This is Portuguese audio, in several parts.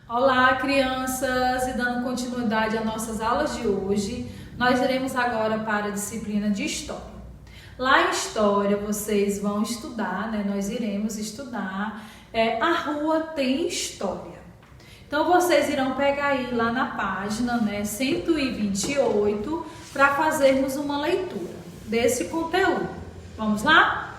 Olá, crianças! E dando continuidade às nossas aulas de hoje, nós iremos agora para a disciplina de História. Lá em História, vocês vão estudar, nós iremos estudar A Rua Tem História. Então, vocês irão pegar aí lá na página 128 para fazermos uma leitura desse conteúdo. Vamos lá?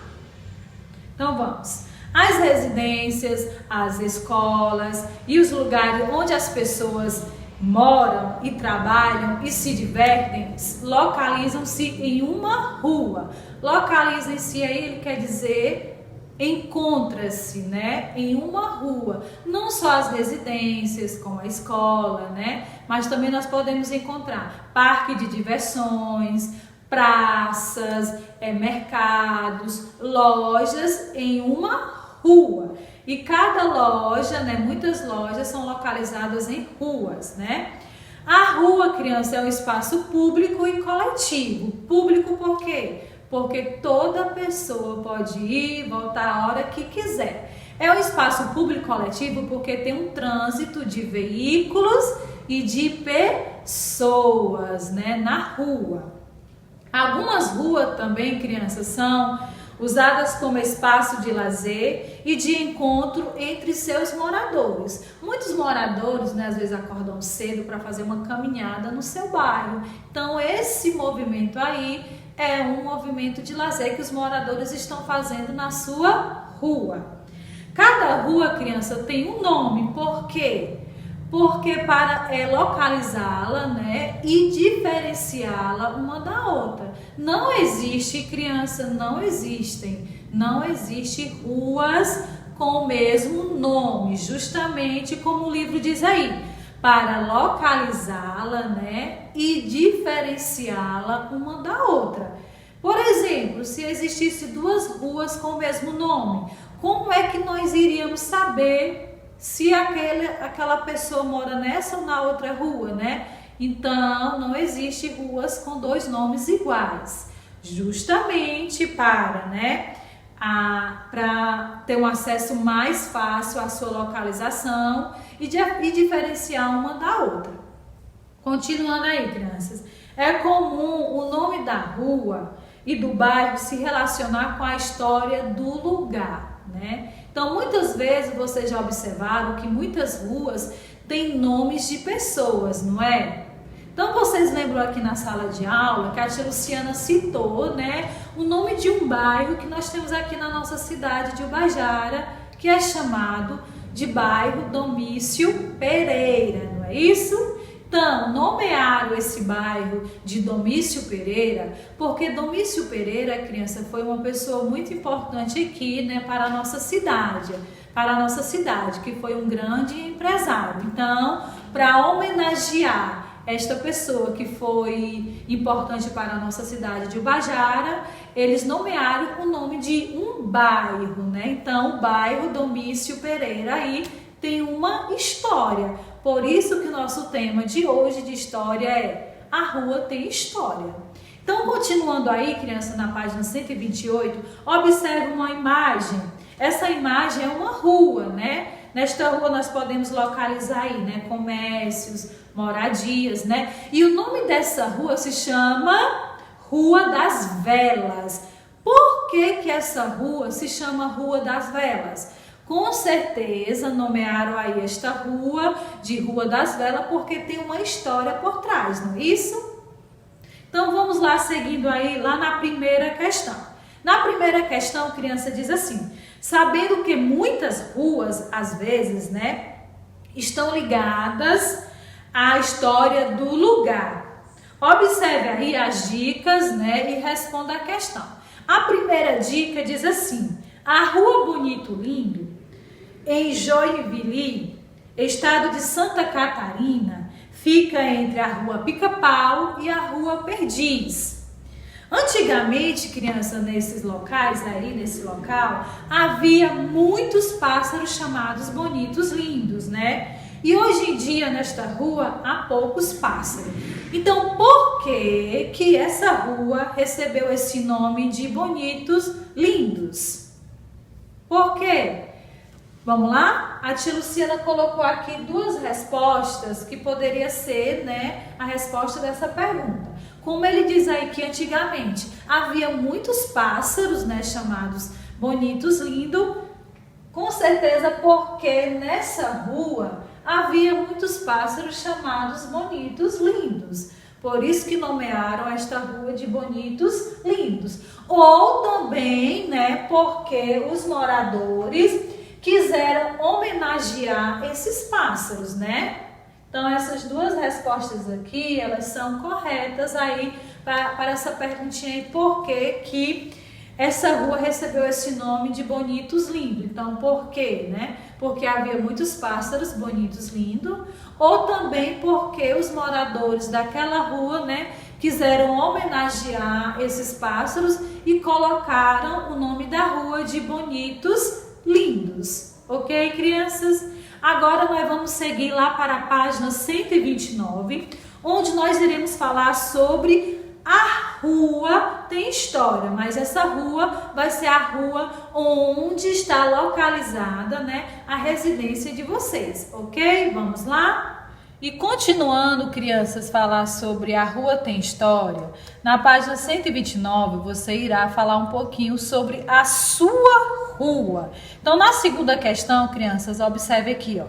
Então, vamos. As residências, as escolas e os lugares onde as pessoas moram e trabalham e se divertem localizam-se em uma rua. Localizam-se aí, ele quer dizer encontra-se, em uma rua. Não só as residências, como a escola, mas também nós podemos encontrar parque de diversões, praças, mercados, lojas em uma rua. E cada loja, muitas lojas são localizadas em ruas, A rua, criança, é um espaço público e coletivo. Público por quê? Porque toda pessoa pode ir e voltar a hora que quiser. É um espaço público e coletivo porque tem um trânsito de veículos e de pessoas, na rua. Algumas ruas também, crianças, são usadas como espaço de lazer e de encontro entre seus moradores. Muitos moradores, às vezes acordam cedo para fazer uma caminhada no seu bairro. Então, esse movimento aí é um movimento de lazer que os moradores estão fazendo na sua rua. Cada rua, criança, tem um nome. Por quê? Porque para localizá-la, e diferenciá-la uma da outra. Não existe, criança, não existe ruas com o mesmo nome, justamente como o livro diz aí, para localizá-la, e diferenciá-la uma da outra. Por exemplo, se existisse duas ruas com o mesmo nome, como é que nós iríamos saber se aquela pessoa mora nessa ou na outra rua, Então, não existe ruas com dois nomes iguais. Justamente para ter um acesso mais fácil à sua localização e diferenciar uma da outra. Continuando aí, crianças. É comum o nome da rua e do bairro se relacionar com a história do lugar, Então, muitas vezes vocês já observaram que muitas ruas têm nomes de pessoas, não é? Então, vocês lembram aqui na sala de aula que a tia Luciana citou, o nome de um bairro que nós temos aqui na nossa cidade de Ubajara, que é chamado de bairro Domício Pereira, não é isso? Então, nomearam esse bairro de Domício Pereira, porque Domício Pereira, criança, foi uma pessoa muito importante aqui, para a nossa cidade, que foi um grande empresário. Então, para homenagear esta pessoa que foi importante para a nossa cidade de Ubajara, eles nomearam o nome de um bairro, Então, o bairro Domício Pereira aí tem uma história. Por isso que o nosso tema de hoje de história é A Rua Tem História. Então, continuando aí, criança, na página 128, observe uma imagem. Essa imagem é uma rua, Nesta rua nós podemos localizar aí, comércios, moradias, E o nome dessa rua se chama Rua das Velas. Por que essa rua se chama Rua das Velas? Com certeza nomearam aí esta rua de Rua das Velas porque tem uma história por trás, não é isso? Então vamos lá, seguindo aí lá na primeira questão. Na primeira questão, a criança diz assim: sabendo que muitas ruas, às vezes, estão ligadas à história do lugar. Observe aí as dicas, e responda a questão. A primeira dica diz assim: a Rua Bonito Lindo, em Joinville, estado de Santa Catarina, fica entre a Rua Pica-Pau e a Rua Perdiz. Antigamente, criança, nesse local, havia muitos pássaros chamados bonitos lindos, E hoje em dia, nesta rua, há poucos pássaros. Então, por que essa rua recebeu esse nome de Bonitos Lindos? Por quê? Vamos lá? A tia Luciana colocou aqui duas respostas que poderia ser, né, a resposta dessa pergunta. Como ele diz aí que antigamente havia muitos pássaros, né, chamados bonitos, lindos, com certeza porque nessa rua havia muitos pássaros chamados bonitos, lindos. Por isso que nomearam esta rua de Bonitos Lindos. Ou também, né, porque os moradores quiseram homenagear esses pássaros, né? Então, essas duas respostas aqui, elas são corretas aí para essa perguntinha aí, por que essa rua recebeu esse nome de Bonitos Lindos. Então, por quê, né? Porque havia muitos pássaros bonitos, lindos, ou também porque os moradores daquela rua, né, quiseram homenagear esses pássaros e colocaram o nome da rua de Bonitos Lindos. Ok, crianças? Agora nós vamos seguir lá para a página 129, onde nós iremos falar sobre a rua tem história, mas essa rua vai ser a rua onde está localizada, né, a residência de vocês, ok? Vamos lá? E continuando, crianças, falar sobre a rua tem história, na página 129 você irá falar um pouquinho sobre a sua rua. Então, na segunda questão, crianças, observe aqui, ó.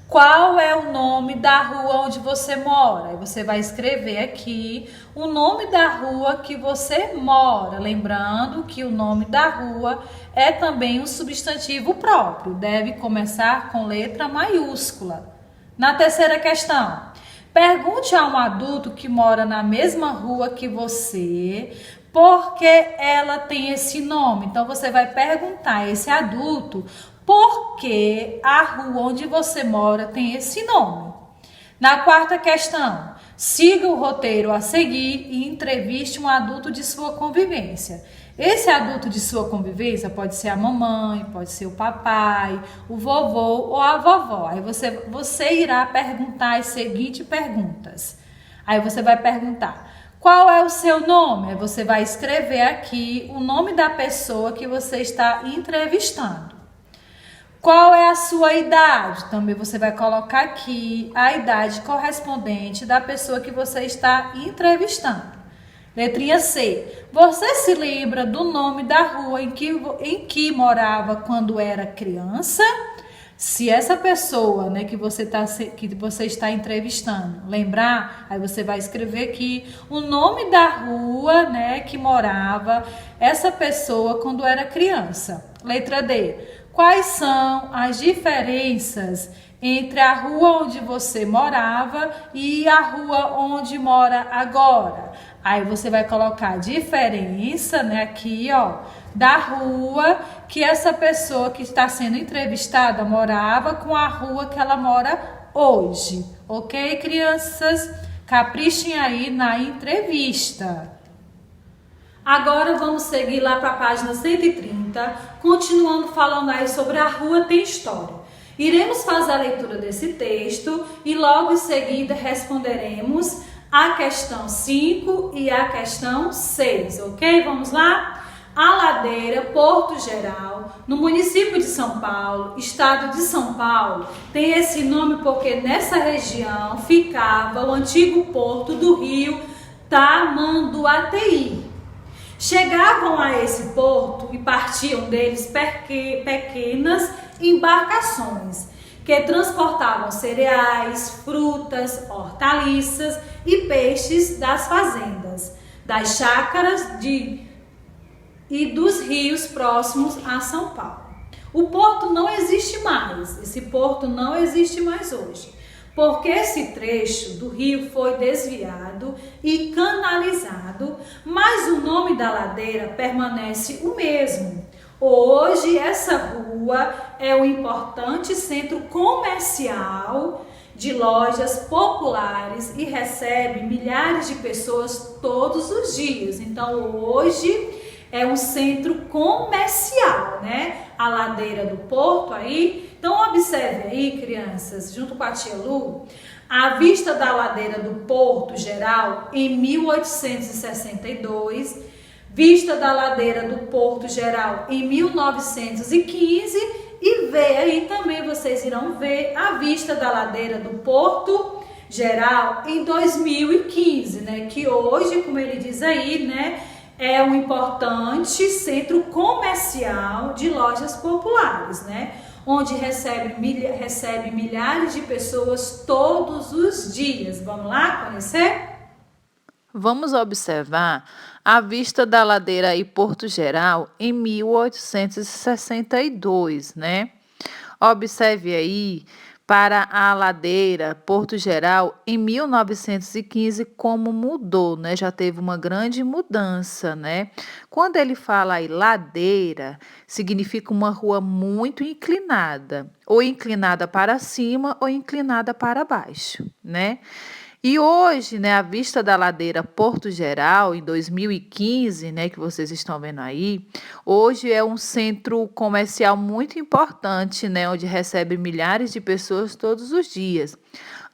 Qual é o nome da rua onde você mora? Aí você vai escrever aqui o nome da rua que você mora. Lembrando que o nome da rua é também um substantivo próprio. Deve começar com letra maiúscula. Na terceira questão, pergunte a um adulto que mora na mesma rua que você, por que ela tem esse nome. Então, você vai perguntar a esse adulto por que a rua onde você mora tem esse nome. Na quarta questão, siga o roteiro a seguir e entreviste um adulto de sua convivência. Esse adulto de sua convivência pode ser a mamãe, pode ser o papai, o vovô ou a vovó. Aí você irá perguntar as seguintes perguntas. Aí você vai perguntar: qual é o seu nome? Aí você vai escrever aqui o nome da pessoa que você está entrevistando. Qual é a sua idade? Também você vai colocar aqui a idade correspondente da pessoa que você está entrevistando. Letrinha C. Você se lembra do nome da rua em que morava quando era criança? Se essa pessoa, né, que você está entrevistando lembrar, aí você vai escrever aqui o nome da rua, né, que morava essa pessoa quando era criança. Letra D. Quais são as diferenças entre a rua onde você morava e a rua onde mora agora? Aí você vai colocar a diferença, né, aqui, ó, da rua que essa pessoa que está sendo entrevistada morava com a rua que ela mora hoje. Ok, crianças? Caprichem aí na entrevista. Agora vamos seguir lá para a página 130, continuando falando aí sobre a rua tem história. Iremos fazer a leitura desse texto e logo em seguida responderemos a questão 5 e a questão 6, ok? Vamos lá? A ladeira Porto Geral, no município de São Paulo, estado de São Paulo, tem esse nome porque nessa região ficava o antigo porto do rio Tamanduateí. Chegavam a esse porto e partiam deles pequenas embarcações que transportavam cereais, frutas, hortaliças e peixes das fazendas, das chácaras e dos rios próximos a São Paulo. O porto não existe mais, esse porto não existe mais hoje, porque esse trecho do rio foi desviado e canalizado, mas o nome da ladeira permanece o mesmo. Hoje essa rua é um importante centro comercial de lojas populares e recebe milhares de pessoas todos os dias. Então hoje é um centro comercial, né? A ladeira do porto aí. Então observe aí, crianças, junto com a tia Lu, a vista da ladeira do Porto Geral em 1862, vista da ladeira do Porto Geral em 1915 e ver aí também, vocês irão ver a vista da ladeira do Porto Geral em 2015, né? Que hoje, como ele diz aí, né, é um importante centro comercial de lojas populares, né? Onde recebe milhares de pessoas todos os dias. Vamos lá conhecer? Vamos observar a vista da ladeira aí Porto Geral em 1862, né? Observe aí para a ladeira Porto Geral em 1915 como mudou, né? Já teve uma grande mudança, né? Quando ele fala aí ladeira, significa uma rua muito inclinada, ou inclinada para cima ou inclinada para baixo, né? E hoje, né, a vista da ladeira Porto Geral, em 2015, né, que vocês estão vendo aí, hoje é um centro comercial muito importante, né, onde recebe milhares de pessoas todos os dias.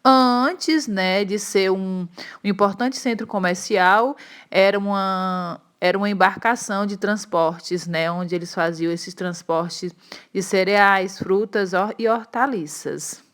Antes, né, de ser um importante centro comercial, era uma embarcação de transportes, né, onde eles faziam esses transportes de cereais, frutas e hortaliças.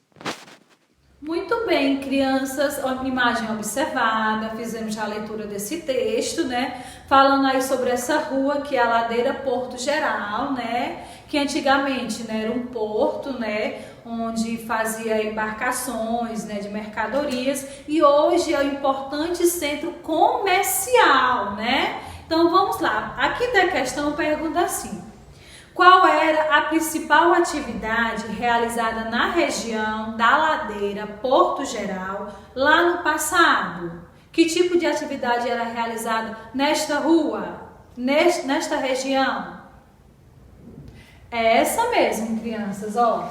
Muito bem, crianças, imagem observada, fizemos já a leitura desse texto, né? Falando aí sobre essa rua que é a ladeira Porto Geral, né? Que antigamente, né, era um porto, né? Onde fazia embarcações, né, de mercadorias, e hoje é um importante centro comercial, né? Então vamos lá, aqui da questão pergunta assim: qual era a principal atividade realizada na região da ladeira Porto Geral lá no passado? Que tipo de atividade era realizada nesta rua, nesta região? É essa mesmo, crianças, ó.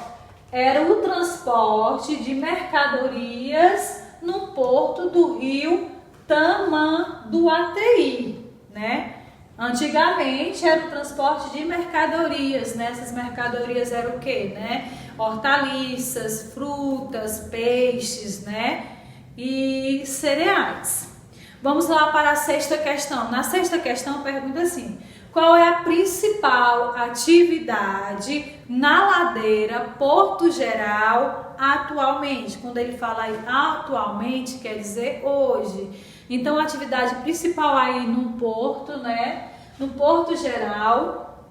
Era o transporte de mercadorias no porto do rio Tamanduateí, né? Antigamente era o transporte de mercadorias, né? Essas mercadorias eram o quê, né? Hortaliças, frutas, peixes, né? E cereais. Vamos lá para a sexta questão. Na sexta questão pergunta assim: qual é a principal atividade na ladeira Porto Geral atualmente? Quando ele fala aí atualmente, quer dizer hoje. Então, a atividade principal aí no porto, né, no Porto Geral,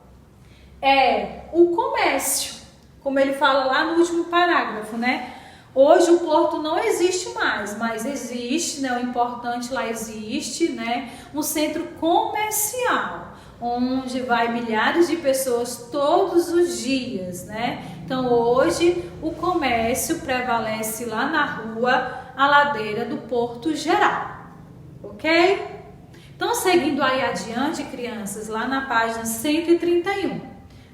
é o comércio, como ele fala lá no último parágrafo, né? Hoje o porto não existe mais, mas existe, né? O importante lá existe, né? Um centro comercial, onde vai milhares de pessoas todos os dias, né? Então, hoje o comércio prevalece lá na rua, a ladeira do Porto Geral. Ok? Então, seguindo aí adiante, crianças, lá na página 131,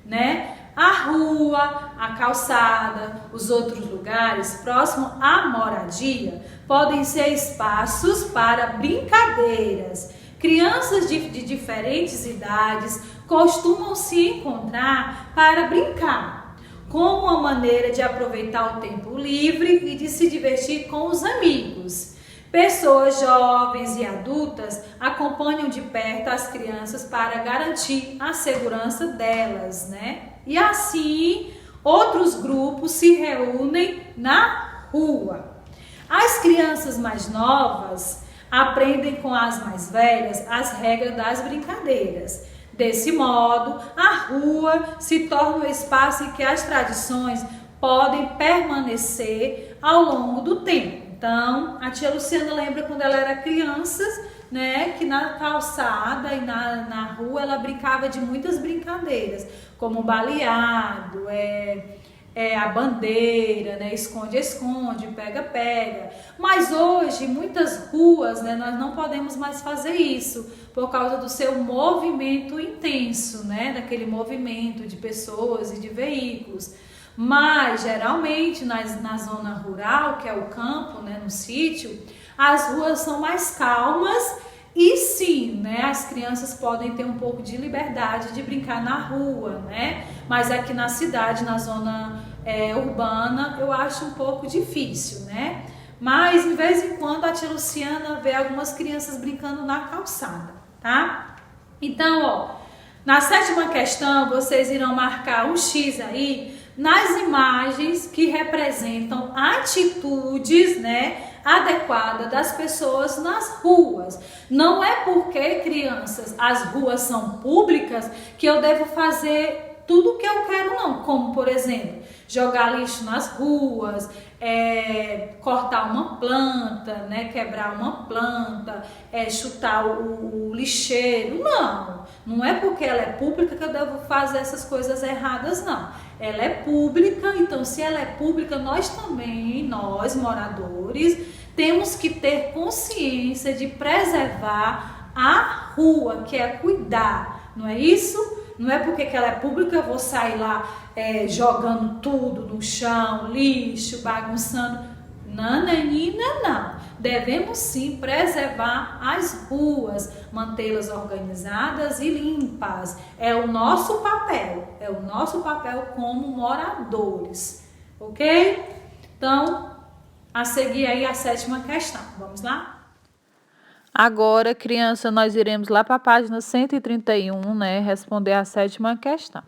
né? A rua, a calçada, os outros lugares próximos à moradia podem ser espaços para brincadeiras. Crianças de diferentes idades costumam se encontrar para brincar, como uma maneira de aproveitar o tempo livre e de se divertir com os amigos. Pessoas jovens e adultas acompanham de perto as crianças para garantir a segurança delas, né? E assim, outros grupos se reúnem na rua. As crianças mais novas aprendem com as mais velhas as regras das brincadeiras. Desse modo, a rua se torna um espaço em que as tradições podem permanecer ao longo do tempo. Então, a tia Luciana lembra quando ela era criança, né, que na calçada e na rua ela brincava de muitas brincadeiras, como baleado, a bandeira, né, esconde-esconde, pega-pega. Mas hoje, muitas ruas, né, nós não podemos mais fazer isso, por causa do seu movimento intenso, né, daquele movimento de pessoas e de veículos. Mas, geralmente, na zona rural, que é o campo, né, no sítio, as ruas são mais calmas e sim, né, as crianças podem ter um pouco de liberdade de brincar na rua, né? Mas aqui na cidade, na zona urbana, eu acho um pouco difícil, né? Mas, de vez em quando, a tia Luciana vê algumas crianças brincando na calçada, tá? Então, ó, na sétima questão, vocês irão marcar um X aí nas imagens que representam atitudes, né, adequadas das pessoas nas ruas. Não é porque, crianças, as ruas são públicas que eu devo fazer tudo o que eu quero, não. Como, por exemplo, jogar lixo nas ruas, cortar uma planta, né, quebrar uma planta, chutar o lixeiro. Não é porque ela é pública que eu devo fazer essas coisas erradas, não. Ela é pública, então se ela é pública, nós também, nós moradores, temos que ter consciência de preservar a rua, que é cuidar, não é isso? Não é porque que ela é pública eu vou sair lá jogando tudo no chão, lixo, bagunçando. Nananina, não. Devemos sim preservar as ruas, mantê-las organizadas e limpas. É o nosso papel como moradores, ok? Então, a seguir aí a 7ª questão. Vamos lá? Agora, criança, nós iremos lá para a página 131, né, responder a 7ª questão.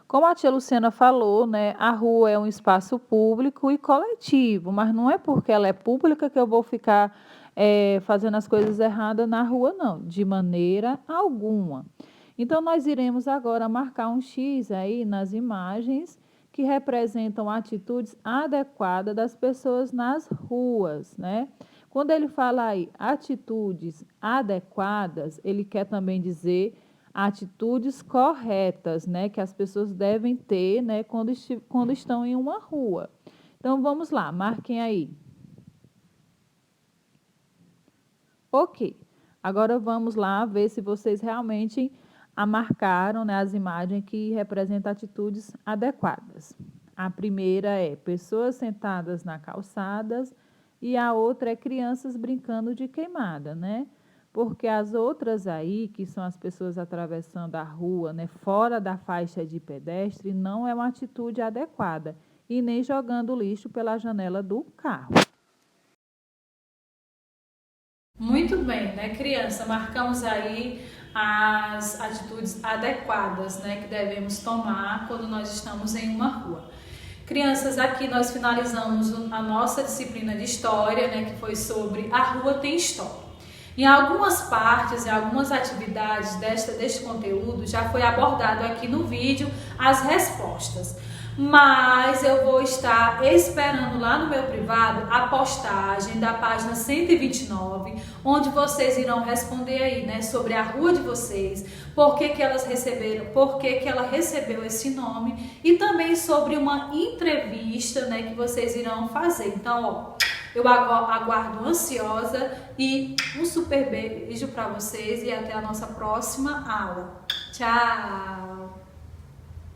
Como a tia Luciana falou, né, a rua é um espaço público e coletivo, mas não é porque ela é pública que eu vou ficar fazendo as coisas erradas na rua, não, de maneira alguma. Então, nós iremos agora marcar um X aí nas imagens que representam atitudes adequadas das pessoas nas ruas, né? Quando ele fala aí atitudes adequadas, ele quer também dizer atitudes corretas, né, que as pessoas devem ter, né, quando estão em uma rua. Então, vamos lá, marquem aí. Ok, agora vamos lá ver se vocês realmente marcaram, né, as imagens que representam atitudes adequadas. A primeira é pessoas sentadas na calçada e a outra é crianças brincando de queimada, né? Porque as outras aí, que são as pessoas atravessando a rua, né, fora da faixa de pedestre, não é uma atitude adequada e nem jogando lixo pela janela do carro. Muito bem, né, criança? Marcamos aí as atitudes adequadas, né, que devemos tomar quando nós estamos em uma rua. Crianças, aqui nós finalizamos a nossa disciplina de história, né, que foi sobre a rua tem história. Em algumas partes, em algumas atividades deste conteúdo, já foi abordado aqui no vídeo as respostas. Mas eu vou estar esperando lá no meu privado a postagem da página 129, onde vocês irão responder aí, né, sobre a rua de vocês, por que elas receberam, por que ela recebeu esse nome e também sobre uma entrevista, né, que vocês irão fazer. Então, ó, eu aguardo ansiosa e um super beijo para vocês e até a nossa próxima aula. Tchau!